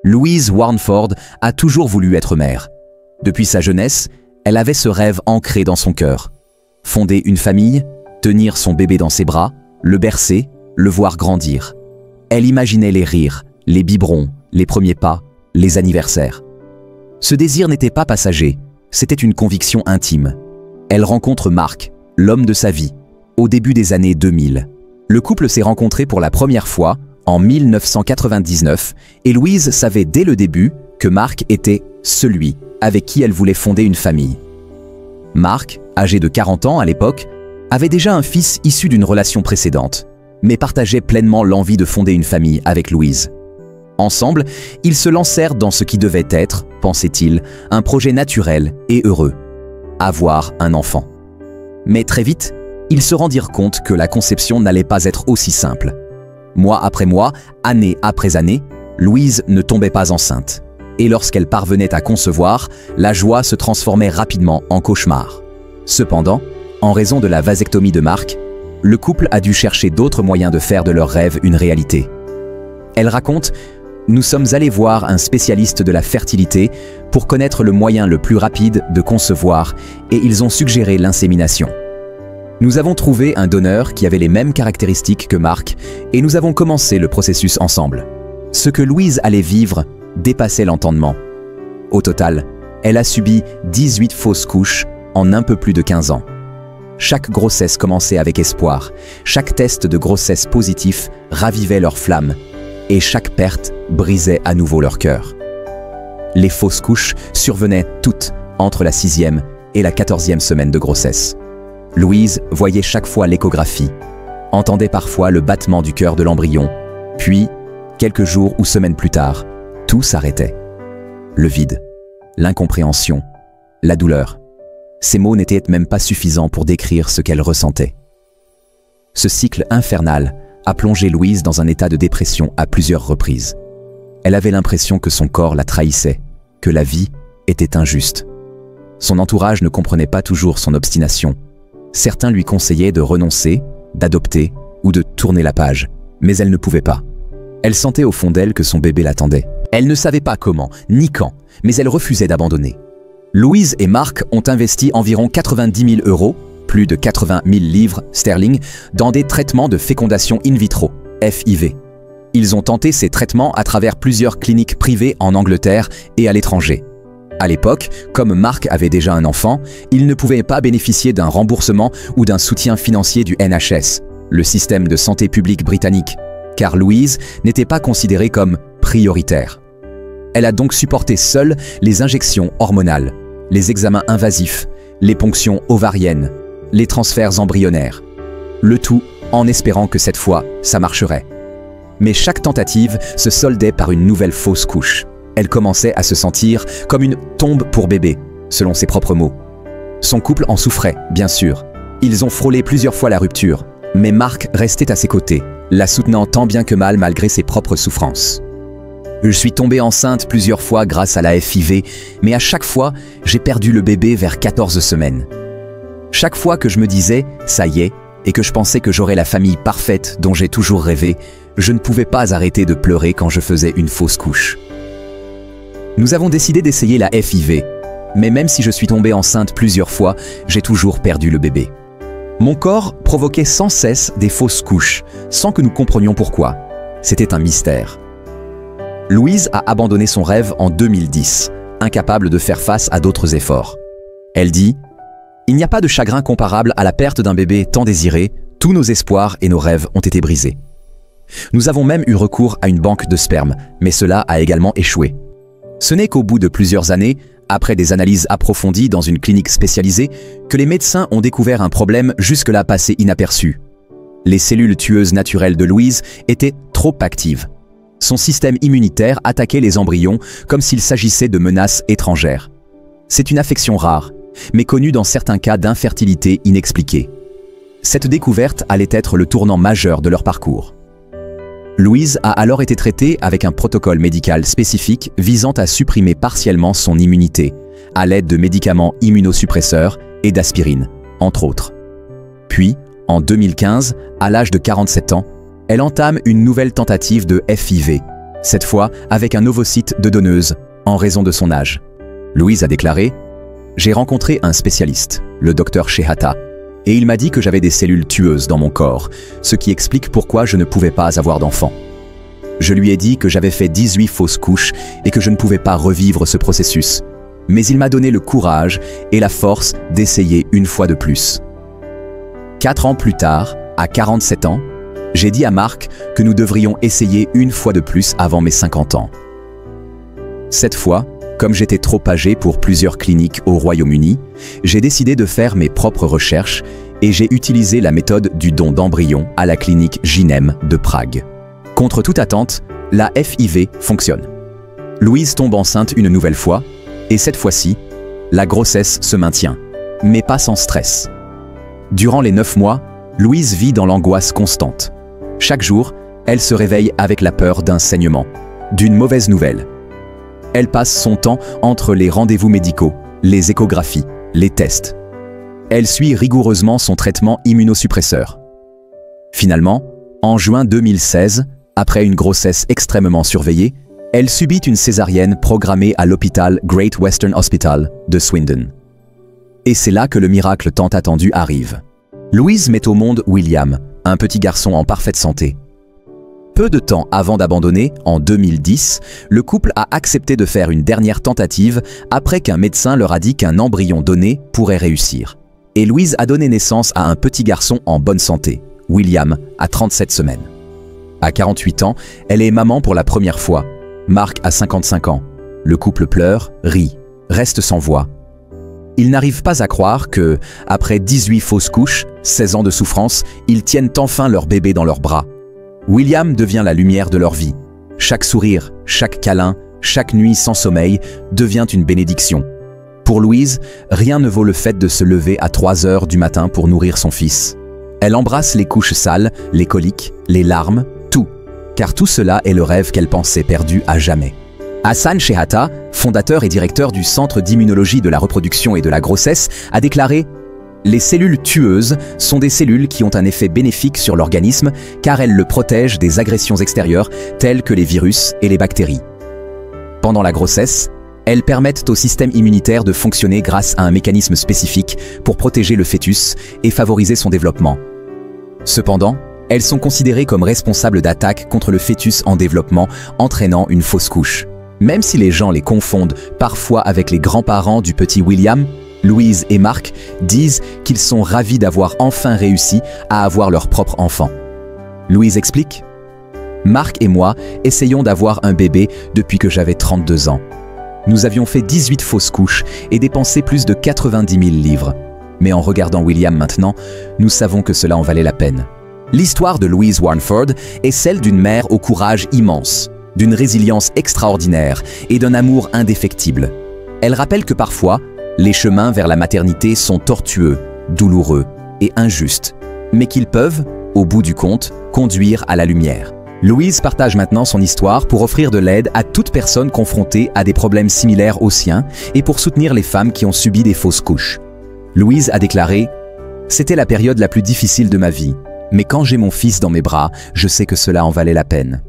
Louise Warneford a toujours voulu être mère. Depuis sa jeunesse, elle avait ce rêve ancré dans son cœur. Fonder une famille, tenir son bébé dans ses bras, le bercer, le voir grandir. Elle imaginait les rires, les biberons, les premiers pas, les anniversaires. Ce désir n'était pas passager, c'était une conviction intime. Elle rencontre Mark, l'homme de sa vie, au début des années 2000. Le couple s'est rencontré pour la première fois en 1999 et Louise savait dès le début que Mark était celui avec qui elle voulait fonder une famille. Mark, âgé de 40 ans à l'époque, avait déjà un fils issu d'une relation précédente, mais partageait pleinement l'envie de fonder une famille avec Louise. Ensemble, ils se lancèrent dans ce qui devait être, pensait-il, un projet naturel et heureux, avoir un enfant. Mais très vite, ils se rendirent compte que la conception n'allait pas être aussi simple. Mois après mois, année après année, Louise ne tombait pas enceinte. Et lorsqu'elle parvenait à concevoir, la joie se transformait rapidement en cauchemar. Cependant, en raison de la vasectomie de Mark, le couple a dû chercher d'autres moyens de faire de leur rêve une réalité. Elle raconte: « Nous sommes allés voir un spécialiste de la fertilité pour connaître le moyen le plus rapide de concevoir et ils ont suggéré l'insémination. Nous avons trouvé un donneur qui avait les mêmes caractéristiques que Mark et nous avons commencé le processus ensemble. Ce que Louise allait vivre dépassait l'entendement. Au total, elle a subi 18 fausses couches en un peu plus de 15 ans. Chaque grossesse commençait avec espoir, chaque test de grossesse positif ravivait leur flamme et chaque perte brisait à nouveau leur cœur. Les fausses couches survenaient toutes entre la 6e et la 14e semaine de grossesse. Louise voyait chaque fois l'échographie, entendait parfois le battement du cœur de l'embryon, puis, quelques jours ou semaines plus tard, tout s'arrêtait. Le vide, l'incompréhension, la douleur. Ces mots n'étaient même pas suffisants pour décrire ce qu'elle ressentait. Ce cycle infernal a plongé Louise dans un état de dépression à plusieurs reprises. Elle avait l'impression que son corps la trahissait, que la vie était injuste. Son entourage ne comprenait pas toujours son obstination. Certains lui conseillaient de renoncer, d'adopter ou de tourner la page, mais elle ne pouvait pas. Elle sentait au fond d'elle que son bébé l'attendait. Elle ne savait pas comment, ni quand, mais elle refusait d'abandonner. Louise et Mark ont investi environ 90 000 €, plus de 80 000 livres sterling, dans des traitements de fécondation in vitro, FIV. Ils ont tenté ces traitements à travers plusieurs cliniques privées en Angleterre et à l'étranger. À l'époque, comme Mark avait déjà un enfant, il ne pouvait pas bénéficier d'un remboursement ou d'un soutien financier du NHS, le système de santé publique britannique, car Louise n'était pas considérée comme prioritaire. Elle a donc supporté seule les injections hormonales, les examens invasifs, les ponctions ovariennes, les transferts embryonnaires. Le tout en espérant que cette fois, ça marcherait. Mais chaque tentative se soldait par une nouvelle fausse couche. Elle commençait à se sentir comme une tombe pour bébé, selon ses propres mots. Son couple en souffrait, bien sûr. Ils ont frôlé plusieurs fois la rupture, mais Mark restait à ses côtés, la soutenant tant bien que mal malgré ses propres souffrances. Je suis tombée enceinte plusieurs fois grâce à la FIV, mais à chaque fois, j'ai perdu le bébé vers 14 semaines. Chaque fois que je me disais « ça y est » et que je pensais que j'aurais la famille parfaite dont j'ai toujours rêvé, je ne pouvais pas arrêter de pleurer quand je faisais une fausse couche. Nous avons décidé d'essayer la FIV, mais même si je suis tombée enceinte plusieurs fois, j'ai toujours perdu le bébé. Mon corps provoquait sans cesse des fausses couches, sans que nous comprenions pourquoi. C'était un mystère. Louise a abandonné son rêve en 2010, incapable de faire face à d'autres efforts. Elle dit « Il n'y a pas de chagrin comparable à la perte d'un bébé tant désiré, tous nos espoirs et nos rêves ont été brisés. Nous avons même eu recours à une banque de sperme, mais cela a également échoué. Ce n'est qu'au bout de plusieurs années, après des analyses approfondies dans une clinique spécialisée, que les médecins ont découvert un problème jusque-là passé inaperçu. Les cellules tueuses naturelles de Louise étaient trop actives. Son système immunitaire attaquait les embryons comme s'il s'agissait de menaces étrangères. C'est une affection rare, mais connue dans certains cas d'infertilité inexpliquée. Cette découverte allait être le tournant majeur de leur parcours. Louise a alors été traitée avec un protocole médical spécifique visant à supprimer partiellement son immunité, à l'aide de médicaments immunosuppresseurs et d'aspirine, entre autres. Puis, en 2015, à l'âge de 47 ans, elle entame une nouvelle tentative de FIV, cette fois avec un ovocyte de donneuse, en raison de son âge. Louise a déclaré « J'ai rencontré un spécialiste, le docteur Shehata, et il m'a dit que j'avais des cellules tueuses dans mon corps, ce qui explique pourquoi je ne pouvais pas avoir d'enfant. Je lui ai dit que j'avais fait 18 fausses couches et que je ne pouvais pas revivre ce processus. Mais il m'a donné le courage et la force d'essayer une fois de plus. 4 ans plus tard, à 47 ans, j'ai dit à Marc que nous devrions essayer une fois de plus avant mes 50 ans. Cette fois, comme j'étais trop âgé pour plusieurs cliniques au Royaume-Uni, j'ai décidé de faire mes propres recherches et j'ai utilisé la méthode du don d'embryons à la clinique Ginem de Prague. Contre toute attente, la FIV fonctionne. Louise tombe enceinte une nouvelle fois, et cette fois-ci, la grossesse se maintient, mais pas sans stress. Durant les 9 mois, Louise vit dans l'angoisse constante. Chaque jour, elle se réveille avec la peur d'un saignement, d'une mauvaise nouvelle. Elle passe son temps entre les rendez-vous médicaux, les échographies, les tests. Elle suit rigoureusement son traitement immunosuppresseur. Finalement, en juin 2016, après une grossesse extrêmement surveillée, elle subit une césarienne programmée à l'hôpital Great Western Hospital de Swindon. Et c'est là que le miracle tant attendu arrive. Louise met au monde William, un petit garçon en parfaite santé. Peu de temps avant d'abandonner, en 2010, le couple a accepté de faire une dernière tentative après qu'un médecin leur a dit qu'un embryon donné pourrait réussir. Et Louise a donné naissance à un petit garçon en bonne santé, William, à 37 semaines. À 48 ans, elle est maman pour la première fois. Marc a 55 ans. Le couple pleure, rit, reste sans voix. Ils n'arrivent pas à croire que, après 18 fausses couches, 16 ans de souffrance, ils tiennent enfin leur bébé dans leurs bras. William devient la lumière de leur vie. Chaque sourire, chaque câlin, chaque nuit sans sommeil devient une bénédiction. Pour Louise, rien ne vaut le fait de se lever à 3 heures du matin pour nourrir son fils. Elle embrasse les couches sales, les coliques, les larmes, tout. Car tout cela est le rêve qu'elle pensait perdu à jamais. Hassan Shehata, fondateur et directeur du Centre d'immunologie de la reproduction et de la grossesse, a déclaré « Les cellules tueuses sont des cellules qui ont un effet bénéfique sur l'organisme car elles le protègent des agressions extérieures telles que les virus et les bactéries. Pendant la grossesse, elles permettent au système immunitaire de fonctionner grâce à un mécanisme spécifique pour protéger le fœtus et favoriser son développement. Cependant, elles sont considérées comme responsables d'attaques contre le fœtus en développement, entraînant une fausse couche. Même si les gens les confondent parfois avec les grands-parents du petit William, Louise et Marc disent qu'ils sont ravis d'avoir enfin réussi à avoir leur propre enfant. Louise explique « Marc et moi essayons d'avoir un bébé depuis que j'avais 32 ans. Nous avions fait 18 fausses couches et dépensé plus de 90 000 livres. Mais en regardant William maintenant, nous savons que cela en valait la peine. » L'histoire de Louise Warneford est celle d'une mère au courage immense, d'une résilience extraordinaire et d'un amour indéfectible. Elle rappelle que parfois, les chemins vers la maternité sont tortueux, douloureux et injustes, mais qu'ils peuvent, au bout du compte, conduire à la lumière. Louise partage maintenant son histoire pour offrir de l'aide à toute personne confrontée à des problèmes similaires aux siens et pour soutenir les femmes qui ont subi des fausses couches. Louise a déclaré « C'était la période la plus difficile de ma vie. Mais quand j'ai mon fils dans mes bras, je sais que cela en valait la peine.